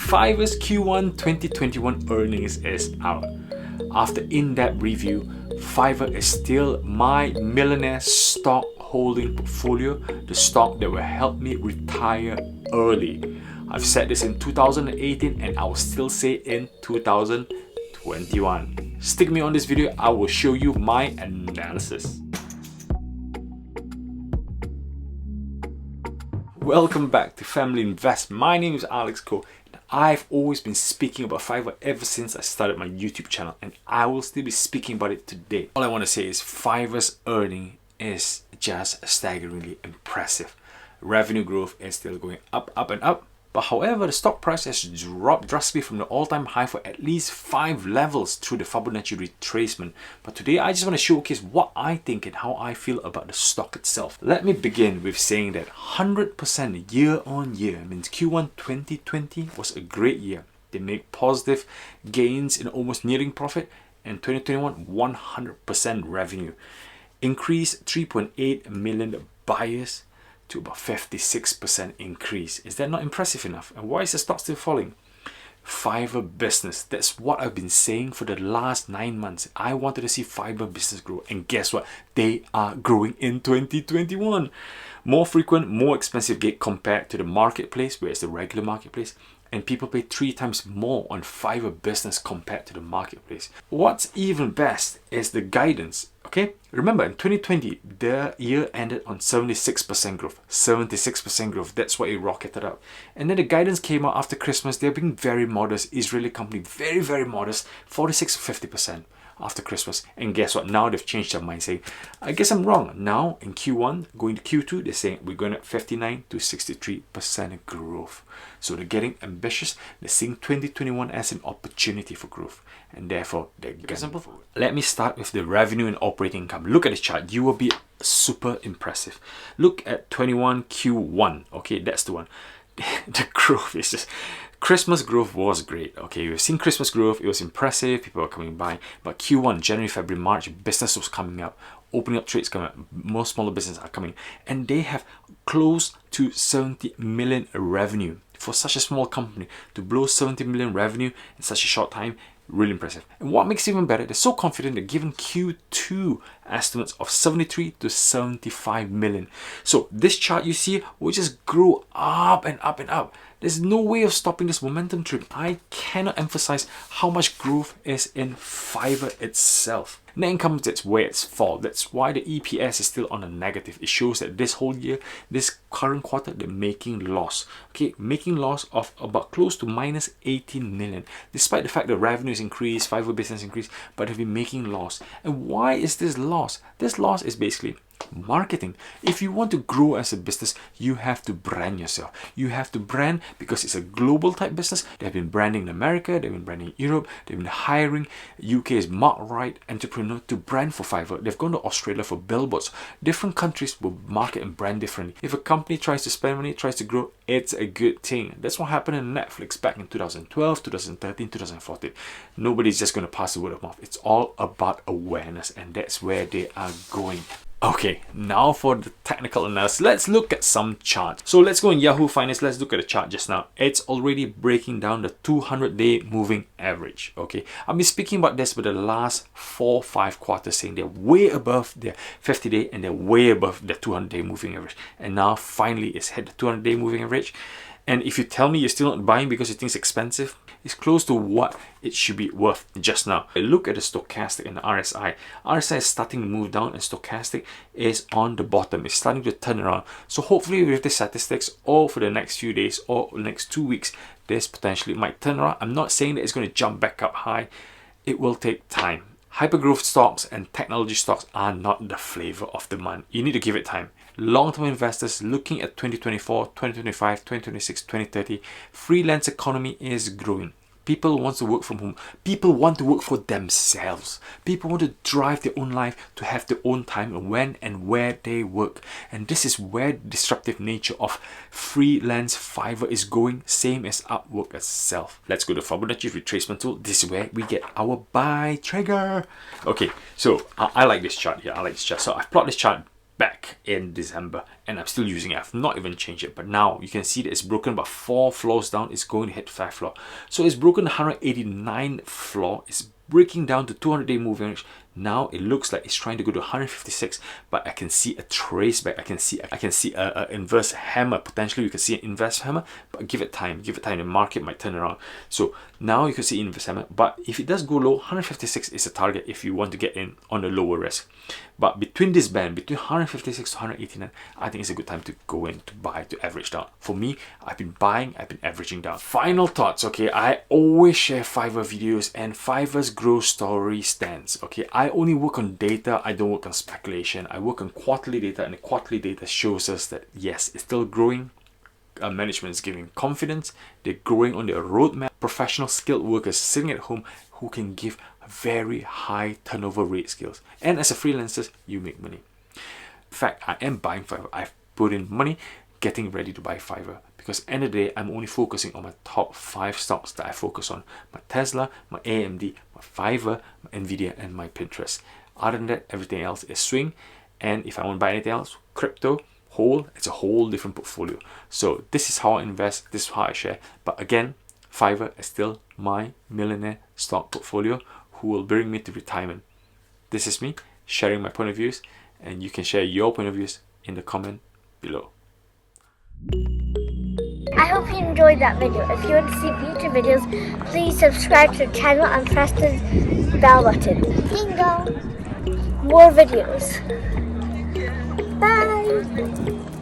Fiverr's Q1 2021 earnings is out. After in-depth review, Fiverr is still my millionaire stock holding portfolio, the stock that will help me retire early. I've said this in 2018 and I will still say in 2021. Stick me on this video, I will show you my analysis. Welcome back to Family Invest. My name is Alex Ko. I've always been speaking about Fiverr ever since I started my YouTube channel, and I will still be speaking about it today. All I want to say is Fiverr's earning is just staggeringly impressive. Revenue growth is still going up and up. But however, the stock price has dropped drastically from the all-time high for at least 5 levels through the Fibonacci retracement. But today I just want to showcase what I think and how I feel about the stock itself. Let me begin with saying that 100% year on year means Q1 2020 was a great year. They made positive gains in almost nearing profit, and 2021 100% revenue. Increased 3.8 million buyers to about 56% increase. Is that not impressive enough? And why is the stock still falling? Fiverr business. That's what I've been saying for the last 9 months. I wanted to see Fiverr business grow, and guess what? They are growing in 2021. More frequent, more expensive gig compared to the marketplace, where it's the regular marketplace. And people pay 3 times more on Fiverr business compared to the marketplace. What's even best is the guidance. Okay, remember in 2020, the year ended on 76% growth. 76% growth, that's why it rocketed up. And then the guidance came out after Christmas. They're being very modest. Israeli company, very modest, 46 to 50% after Christmas. And guess what? Now they've changed their mind, saying, I guess I'm wrong. Now in Q1, going to Q2, they're saying we're going at 59 to 63% growth. So they're getting ambitious. They're seeing 2021 as an opportunity for growth, and therefore they're getting forward. Let me start with the revenue and operating income. Look at the chart. You will be super impressive. Look at 21 Q1. Okay, that's the one. The growth is just... Christmas growth was great. Okay, we've seen Christmas growth. It was impressive. People were coming by. But Q1, January, February, March, business was coming up. Opening up trades coming up. More smaller businesses are coming. And they have close to 70 million revenue. For such a small company to blow 70 million revenue in such a short time, really impressive. And what makes it even better, they're so confident they're given Q2 estimates of 73 to 75 million. So this chart you see will just grow up and up and up. There's no way of stopping this momentum trip. I cannot emphasize how much growth is in Fiverr itself. Net income, that's where it's fall. That's why the EPS is still on a negative. It shows that this whole year, this current quarter, they're making loss. Okay, making loss of about close to minus 18 million. Despite the fact that revenues increased, Fiverr business increased, but they've been making loss. And why is this loss? This loss is basically marketing. If you want to grow as a business, you have to brand yourself. You have to brand because it's a global type business. They've been branding in America, they've been branding in Europe, they've been hiring UK's Mark Wright entrepreneur to brand for Fiverr. They've gone to Australia for billboards. Different countries will market and brand differently. If a company tries to spend money, tries to grow, it's a good thing. That's what happened in Netflix back in 2012, 2013, 2014. Nobody's just going to pass the word of mouth. It's all about awareness, and that's where they are going. Okay, now for the technical analysis, let's look at some charts. So let's go in Yahoo Finance. Let's look at the chart just now. It's already breaking down the 200-day moving average. Okay, I've been speaking about this for the last 4-5 quarters, saying they're way above their 50-day and they're way above the 200-day moving average. And now finally it's hit the 200-day moving average. And if you tell me you're still not buying because you think it's expensive, it's close to what it should be worth just now. Look at the stochastic and the RSI. RSI is starting to move down and stochastic is on the bottom. It's starting to turn around. So hopefully with the statistics, or for the next few days or next 2 weeks, this potentially might turn around. I'm not saying that it's going to jump back up high. It will take time. Hypergrowth stocks and technology stocks are not the flavor of the month. You need to give it time. Long-term investors looking at 2024, 2025, 2026, 2030, freelance economy is growing. People want to work from home. People want to work for themselves. People want to drive their own life, to have their own time when and where they work. And this is where the disruptive nature of freelance Fiverr is going, same as Upwork itself. Let's go to Fibonacci retracement tool. This is where we get our buy trigger. Okay, so I like this chart here. I like this chart. So I've plotted this chart back in December, and I'm still using it. I've not even changed it, but now you can see that it's broken about 4 floors down. It's going to hit 5th floor. So it's broken the 189th floor. It's breaking down to 200-day moving average. Now it looks like it's trying to go to 156, but I can see a trace back. I can see a inverse hammer. Potentially you can see an inverse hammer, but give it time. The market might turn around. So now you can see inverse hammer, but if it does go low, 156 is a target if you want to get in on the lower risk. But between this band, between 156 to 189, I think it's a good time to go in to buy, to average down. For me, I've been buying, I've been averaging down. Final thoughts, okay? I always share Fiverr videos and Fiverr's growth story stands, okay? I only work on data, I don't work on speculation. I work on quarterly data, and the quarterly data shows us that yes, it's still growing. Management is giving confidence. They're growing on their roadmap. Professional skilled workers sitting at home who can give very high turnover rate skills. And as a freelancer, you make money. In fact, I am buying Fiverr. I've put in money getting ready to buy Fiverr, because end of the day, I'm only focusing on my top 5 stocks that I focus on. My Tesla, my AMD, my Fiverr, my Nvidia, and my Pinterest. Other than that, everything else is swing. And if I want to buy anything else, crypto, it's a whole different portfolio. So this is how I invest, this is how I share. But again, Fiverr is still my millionaire stock portfolio who will bring me to retirement. This is me sharing my point of views, and you can share your point of views in the comment below. I hope you enjoyed that video. If you want to see future videos, please subscribe to the channel and press the bell button. Ding dong! More videos. Bye!